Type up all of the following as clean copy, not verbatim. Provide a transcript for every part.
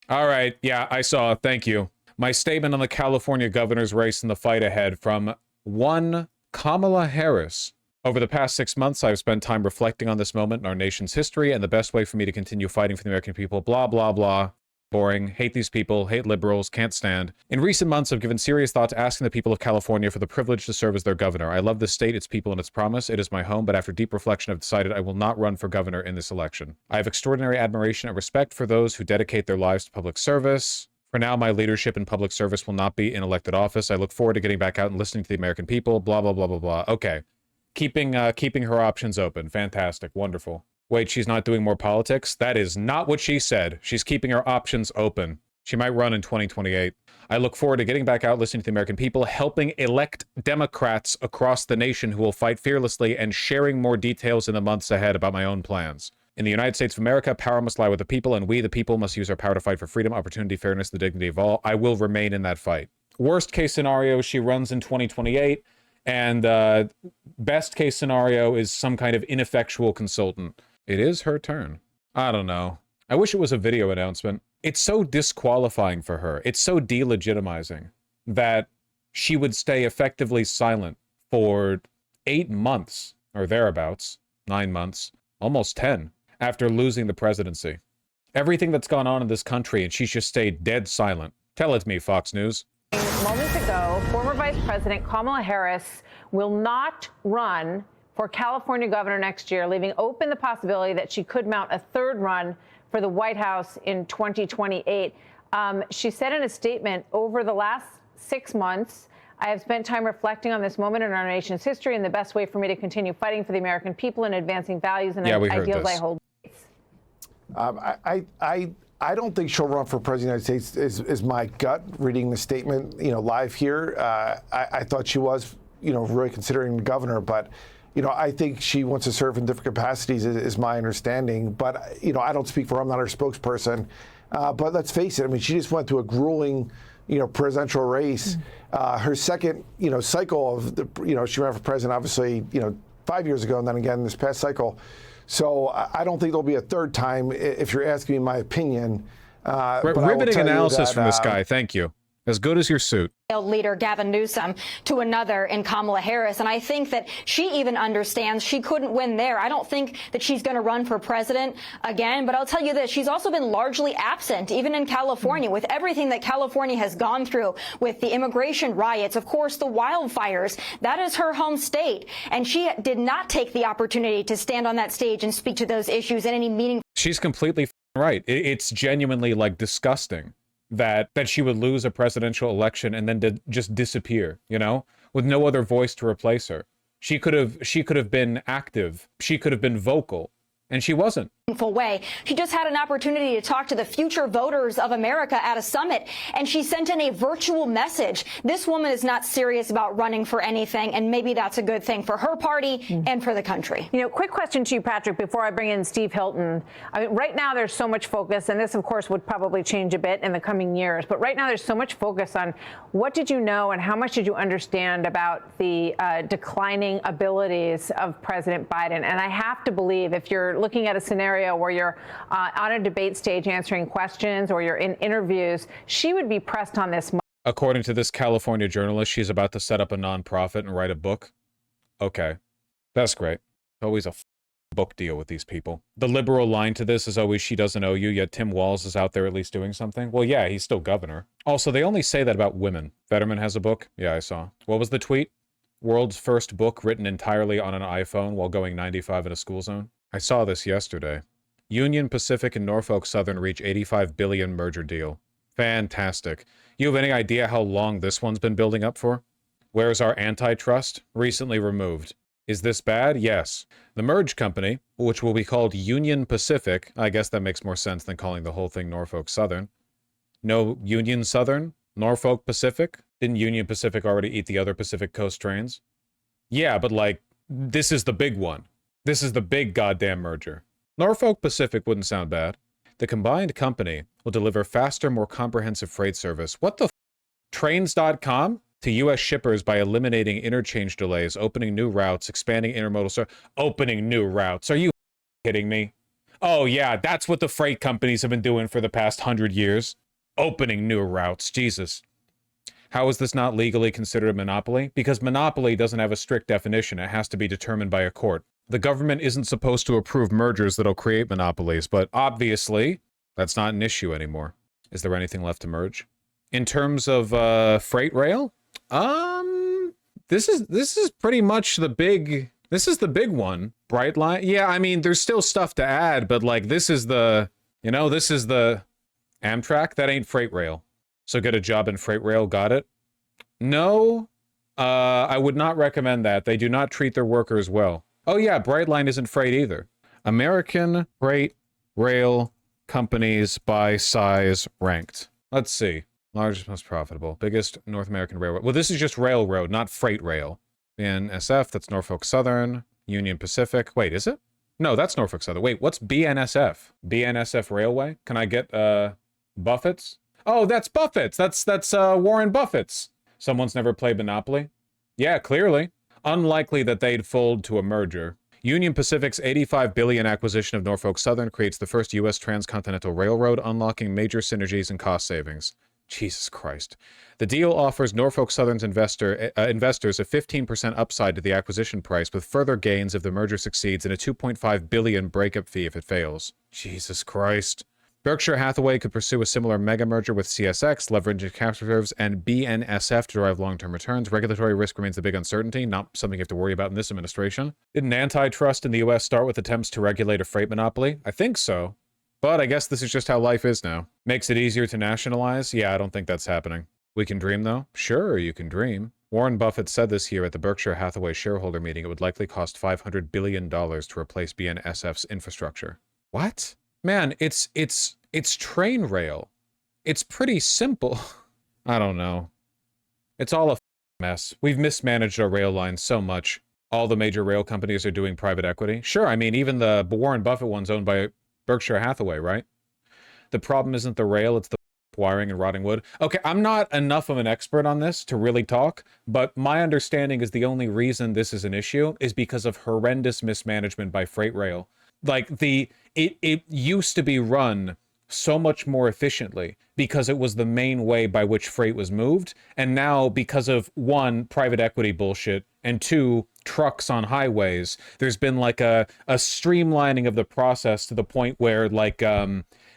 All right. Yeah, I saw. Thank you. My statement on the California governor's race and the fight ahead from one Kamala Harris. Over the past 6 months, I've spent time reflecting on this moment in our nation's history and the best way for me to continue fighting for the American people. Blah, blah, blah. Boring. Hate these people. Hate liberals. Can't stand. In recent months, I've given serious thought to asking the people of California for the privilege to serve as their governor. I love this state, its people, and its promise. It is my home, but after deep reflection, I've decided I will not run for governor in this election. I have extraordinary admiration and respect for those who dedicate their lives to public service. For now, my leadership in public service will not be in elected office. I look forward to getting back out and listening to the American people. Blah, blah, blah, blah, blah. Okay. Keeping her options open. Fantastic. Wonderful. Wait, she's not doing more politics? That is not what she said. She's keeping her options open. She might run in 2028. I look forward to getting back out, listening to the American people, helping elect Democrats across the nation who will fight fearlessly, and sharing more details in the months ahead about my own plans. In the United States of America, power must lie with the people, and we, the people, must use our power to fight for freedom, opportunity, fairness, the dignity of all. I will remain in that fight. Worst case scenario, she runs in 2028, and best case scenario is some kind of ineffectual consultant. It is her turn. I don't know. I wish it was a video announcement. It's so disqualifying for her. It's so delegitimizing that she would stay effectively silent for 8 months or thereabouts, 9 months, almost 10, after losing the presidency. Everything that's gone on in this country, and she's just stayed dead silent. Tell it to me, Fox News. Moments ago, former Vice President Kamala Harris will not run for California governor next year, leaving open the possibility that she could mount a third run for the White House in 2028. She said in a statement, over the last 6 months, I have spent time reflecting on this moment in our nation's history and the best way for me to continue fighting for the American people and advancing values and ideals I hold. I don't think she'll run for president of the United States is my gut reading the statement, live here. I thought she was, really considering the governor, but I think she wants to serve in different capacities is my understanding. But, I don't speak for her. I'm not her spokesperson. But let's face it. I mean, she just went through a grueling, presidential race. Her second, cycle of the, she ran for president, obviously, 5 years ago, and then again this past cycle. So I don't think there'll be a third time, if you're asking me my opinion. Riveting analysis from this guy. Thank you. As good as your suit. Leader Gavin Newsom to another in Kamala Harris. And I think that she even understands she couldn't win there. I don't think that she's going to run for president again. But I'll tell you this, she's also been largely absent, even in California, with everything that California has gone through, with the immigration riots, of course, the wildfires. That is her home state. And she did not take the opportunity to stand on that stage and speak to those issues in any meaningful. She's completely right. It's genuinely disgusting that she would lose a presidential election and then to just disappear, with no other voice to replace her. She could have been active. She could have been vocal, and she wasn't. Way. She just had an opportunity to talk to the future voters of America at a summit, and she sent in a virtual message. This woman is not serious about running for anything, and maybe that's a good thing for her party and for the country. Quick question to you, Patrick, before I bring in Steve Hilton. I mean, right now there's so much focus, and this, of course, would probably change a bit in the coming years, but right now there's so much focus on what did you know and how much did you understand about the declining abilities of President Biden? And I have to believe, if you're looking at a scenario where you're on a debate stage answering questions or you're in interviews, she would be pressed on this. According to this California journalist, she's about to set up a nonprofit and write a book. Okay, that's great. Always a book deal with these people. The liberal line to this is always she doesn't owe you, yet Tim Walz is out there at least doing something. Well, yeah, he's still governor. Also, they only say that about women. Fetterman has a book. Yeah, I saw. What was the tweet? World's first book written entirely on an iPhone while going 95 in a school zone. I saw this yesterday. Union Pacific and Norfolk Southern reach $85 billion merger deal. Fantastic. You have any idea how long this one's been building up for? Where's our antitrust? Recently removed. Is this bad? Yes. The merged company, which will be called Union Pacific, I guess that makes more sense than calling the whole thing Norfolk Southern. No Union Southern? Norfolk Pacific? Didn't Union Pacific already eat the other Pacific Coast trains? Yeah, but this is the big one. This is the big goddamn merger. Norfolk Pacific wouldn't sound bad. The combined company will deliver faster, more comprehensive freight service. What the Trains.com? To U.S. shippers by eliminating interchange delays, opening new routes, expanding intermodal service. Opening new routes. Are you kidding me? Oh, yeah, that's what the freight companies have been doing for the past 100 years. Opening new routes. Jesus. How is this not legally considered a monopoly? Because monopoly doesn't have a strict definition. It has to be determined by a court. The government isn't supposed to approve mergers that'll create monopolies, but obviously, that's not an issue anymore. Is there anything left to merge? In terms of freight rail, this is pretty much the big. This is the big one. Bright line. Yeah, I mean, there's still stuff to add, but like this is the, this is the Amtrak. That ain't freight rail. So get a job in freight rail. Got it? No, I would not recommend that. They do not treat their workers well. Oh yeah, Brightline isn't freight either. American freight rail companies by size ranked. Let's see. Largest, most profitable. Biggest North American railroad. Well, this is just railroad, not freight rail. BNSF, that's Norfolk Southern. Union Pacific. Wait, is it? No, that's Norfolk Southern. Wait, what's BNSF? BNSF Railway? Can I get Buffett's? Oh, that's Buffett's. That's Warren Buffett's. Someone's never played Monopoly? Yeah, clearly. Unlikely that they'd fold to a merger. Union Pacific's $85 billion acquisition of Norfolk Southern creates the first U.S. transcontinental railroad, unlocking major synergies and cost savings. Jesus Christ. The deal offers Norfolk Southern's investors a 15% upside to the acquisition price, with further gains if the merger succeeds and a $2.5 billion breakup fee if it fails. Jesus Christ. Berkshire Hathaway could pursue a similar mega merger with CSX, leveraging cash reserves and BNSF to drive long-term returns. Regulatory risk remains the big uncertainty, not something you have to worry about in this administration. Didn't antitrust in the U.S. start with attempts to regulate a freight monopoly? I think so. But I guess this is just how life is now. Makes it easier to nationalize? Yeah, I don't think that's happening. We can dream, though? Sure, you can dream. Warren Buffett said this here at the Berkshire Hathaway shareholder meeting. It would likely cost $500 billion to replace BNSF's infrastructure. What? Man, it's train rail. It's pretty simple. I don't know. It's all a mess. We've mismanaged our rail lines so much. All the major rail companies are doing private equity. Sure, I mean, even the Warren Buffett one's owned by Berkshire Hathaway, right? The problem isn't the rail, it's the wiring and rotting wood. Okay, I'm not enough of an expert on this to really talk, but my understanding is the only reason this is an issue is because of horrendous mismanagement by freight rail. Like, it used to be run so much more efficiently because it was the main way by which freight was moved. And now, because of one, private equity bullshit, and two, trucks on highways, there's been like a streamlining of the process to the point where like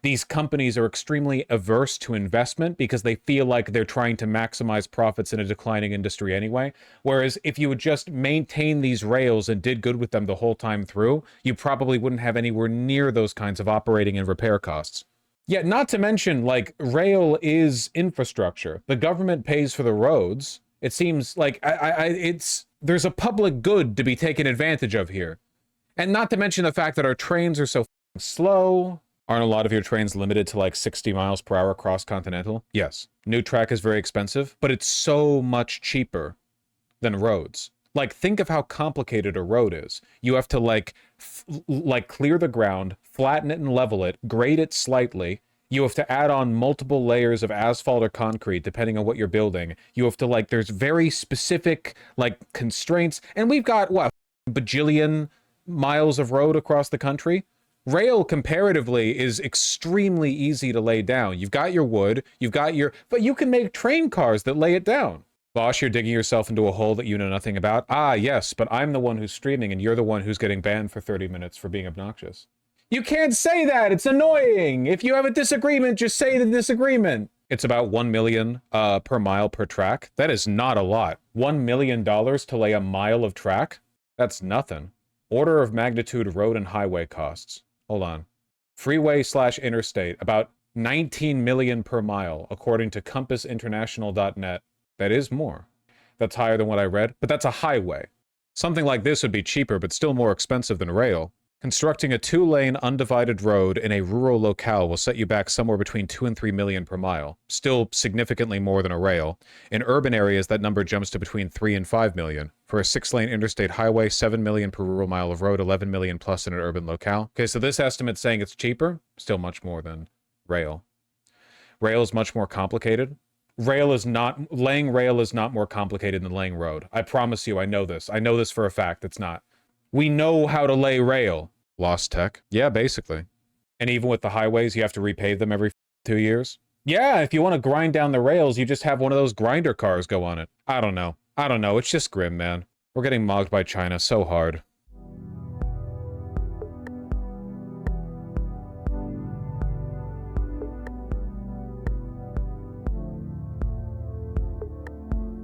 these companies are extremely averse to investment because they feel like they're trying to maximize profits in a declining industry anyway. Whereas if you would just maintain these rails and did good with them the whole time through, you probably wouldn't have anywhere near those kinds of operating and repair costs. Yeah, not to mention, like, rail is infrastructure. The government pays for the roads. It seems like there's a public good to be taken advantage of here. And not to mention the fact that our trains are so slow. Aren't a lot of your trains limited to like 60 miles per hour cross-continental? Yes. New track is very expensive, but it's so much cheaper than roads. Like, think of how complicated a road is. You have to like clear the ground, flatten it and level it, grade it slightly. You have to add on multiple layers of asphalt or concrete, depending on what you're building. You have to there's very specific constraints. And we've got, what, bajillion miles of road across the country? Rail, comparatively, is extremely easy to lay down. You've got your wood, but you can make train cars that lay it down. Boss, you're digging yourself into a hole that you know nothing about? Ah, yes, but I'm the one who's streaming and you're the one who's getting banned for 30 minutes for being obnoxious. You can't say that! It's annoying! If you have a disagreement, just say the disagreement! It's about $1 million per mile per track. That is not a lot. $1 million to lay a mile of track? That's nothing. Order of magnitude road and highway costs. Hold on. Freeway/interstate, about $19 million per mile, according to compassinternational.net. That is more. That's higher than what I read, but that's a highway. Something like this would be cheaper, but still more expensive than rail. Constructing a 2-lane undivided road in a rural locale will set you back somewhere between $2 and $3 million per mile. Still significantly more than a rail. In urban areas, that number jumps to between $3 and $5 million. For a 6-lane interstate highway, $7 million per rural mile of road, $11 million plus in an urban locale. Okay, so this estimate's saying it's cheaper. Still much more than rail. Rail is much more complicated. Laying rail is not more complicated than laying road. I promise you, I know this. I know this for a fact. It's not. We know how to lay rail. Lost tech? Yeah, basically. And even with the highways, you have to repave them every 2 years. Yeah, if you want to grind down the rails, you just have one of those grinder cars go on it. I don't know. It's just grim, man. We're getting mogged by China so hard.